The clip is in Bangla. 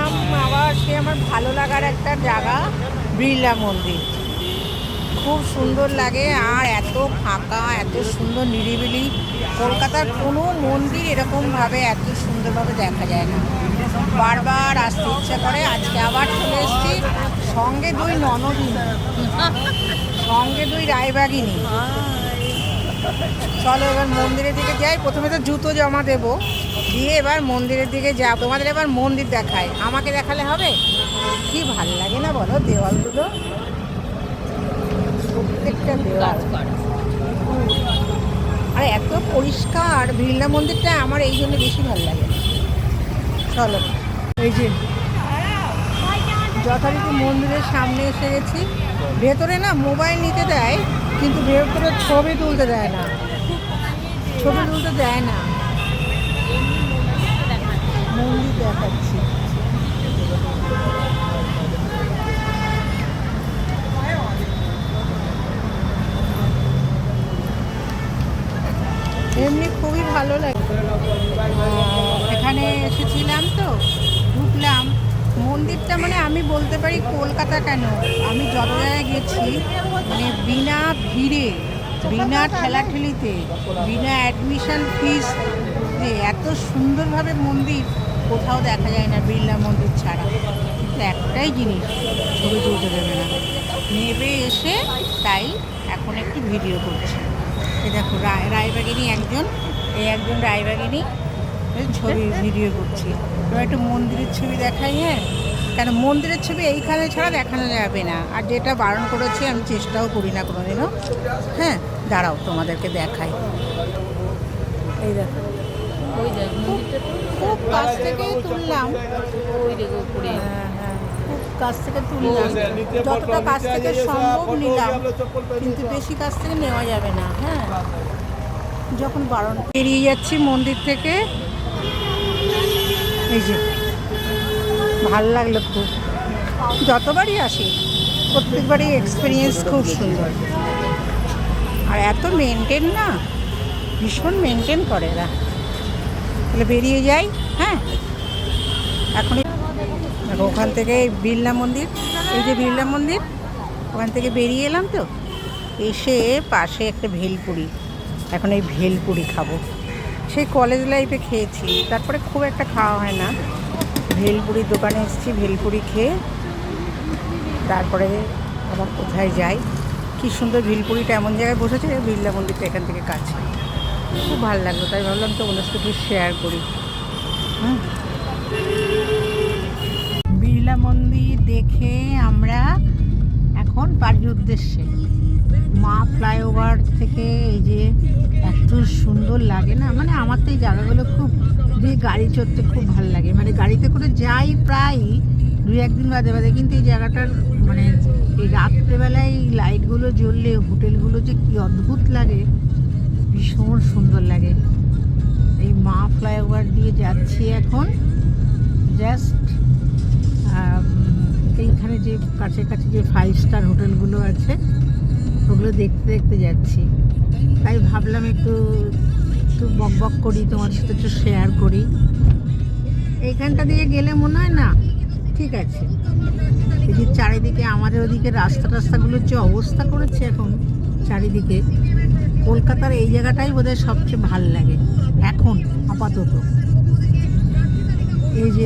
এলাম আবার সে আমার ভালো লাগার একটা জায়গা, বিড়লা মন্দির। খুব সুন্দর লাগে, আর এত ফাঁকা, এত সুন্দর নিরিবিলি। কলকাতার কোনো মন্দির এরকমভাবে এত সুন্দরভাবে দেখা যায় না। বারবার আসতে ইচ্ছা করে। আজকে আবার চলে এসেছি, সঙ্গে দুই ননদিনী, সঙ্গে দুই রায়বাগিনী। চলো এবার মন্দিরের দিকে যাই। প্রথমে তো জুতো জমা দেবো, দিয়ে এবার মন্দিরের দিকে যাব। তোমাদের এবার মন্দির দেখায়, আমাকে দেখালে হবে? কি ভাল লাগে না বলো দেওয়ালগুলো, প্রত্যেকটা দেওয়াল। আর এত পরিষ্কার বিড়লা মন্দিরটা, আমার এই জন্য বেশি ভালো লাগে। চলো, এই যে যথারীতি মন্দিরের সামনে এসে গেছি। ভেতরে না মোবাইল নিতে দেয়, কিন্তু ভেতরে ছবি তুলতে দেয় না, ছবি তুলতে দেয় না। মন্দির দেখাচ্ছি। এমনি খুবই ভালো লাগে। এখানে এসেছিলাম তো, ঢুকলাম। মন্দিরটা মানে আমি বলতে পারি কলকাতা কেন, আমি যত জায়গায় গেছি মানে বিনা ভিড়ে, বিনা ঠেলাঠেলিতে, বিনা অ্যাডমিশন ফিস, এত সুন্দরভাবে মন্দির কোথাও দেখা যায় না বিড়লা মন্দির ছাড়া। কিন্তু একটাই জিনিস, ছবি তুলতে দেবে না। নেবে এসে তাই এখন একটু ভিডিও করছে। এই দেখো রায়বাগিনী একজন, এই একজন রায়বাগিনী ছবি ভিডিও করছি। এবার একটু মন্দিরের ছবি দেখাই। হ্যাঁ, কেন মন্দিরের ছবি এইখানে ছাড়া দেখানো যাবে না, আর যেটা বারণ করেছি আমি চেষ্টাও করি না কোনোদিনও। হ্যাঁ, দাঁড়াও তোমাদেরকে দেখাই। এই দেখো, খুব কাছ থেকে তুললাম, খুব কাছ থেকে তুললাম, যতটা কাছ থেকে সম্ভব নিলাম, কিন্তু বেশি কাছ থেকে নেওয়া যাবে না। হ্যাঁ, যখন বারণ। বেরিয়ে যাচ্ছি মন্দির থেকে। এই যে ভাল লাগলো খুব, যতবারই আসি প্রত্যেকবারই এক্সপিরিয়েন্স খুব সুন্দর। আর এত মেনটেন না, ভীষণ মেনটেন করে এরা। তাহলে বেরিয়ে যাই। হ্যাঁ, এখনই ওখান থেকে বিড়লা মন্দির, এই যে বিড়লা মন্দির, ওখান থেকে বেরিয়ে এলাম তো, এসে পাশে একটা ভেলপুরি, এখন এই ভেলপুরি খাবো। সেই কলেজ লাইফে খেয়েছি, তারপরে খুব একটা খাওয়া হয় না। ভেলপুরির দোকানে এসেছি, ভেলপুরি খেয়ে তারপরে আবার কোথায় যাই। কি সুন্দর ভেলপুরিটা এমন জায়গায় বসেছে, বিড়লা মন্দিরটা এখান থেকে কাছে। খুব ভালো লাগলো, তাই ভাবলাম তো ওনার সাথে একটু শেয়ার করি। বিড়লা মন্দির দেখে আমরা এখন বাড়ির উদ্দেশ্যে। মা ফ্লাইওভার থেকে এই যে এত সুন্দর লাগে না, মানে আমার তো এই জায়গাগুলো খুব, যে গাড়ি চড়তে খুব ভালো লাগে, মানে গাড়িতে করে যাই প্রায় 2-1 দিন বাদে বাদে, কিন্তু এই জায়গাটার মানে এই রাত্রেবেলায় এই লাইটগুলো জ্বললে হোটেলগুলো যে কি অদ্ভুত লাগে, ভীষণ সুন্দর লাগে। এই মা ফ্লাইওভার দিয়ে যাচ্ছি এখন, জাস্ট এইখানে যে কাছে কাছে যে 5 স্টার হোটেলগুলো আছে ওগুলো দেখতে দেখতে যাচ্ছি। তাই ভাবলাম একটু বক বক করি, তোমার সাথে একটু শেয়ার করি। এইখানটা দিয়ে গেলে মনে হয় না ঠিক আছে, এই যে চারিদিকে আমাদের ওদিকে রাস্তাগুলোর যে অবস্থা করেছে এখন চারিদিকে, কলকাতার এই জায়গাটাই বোধহয় সবচেয়ে ভাল লাগে এখন আপাতত। এই যে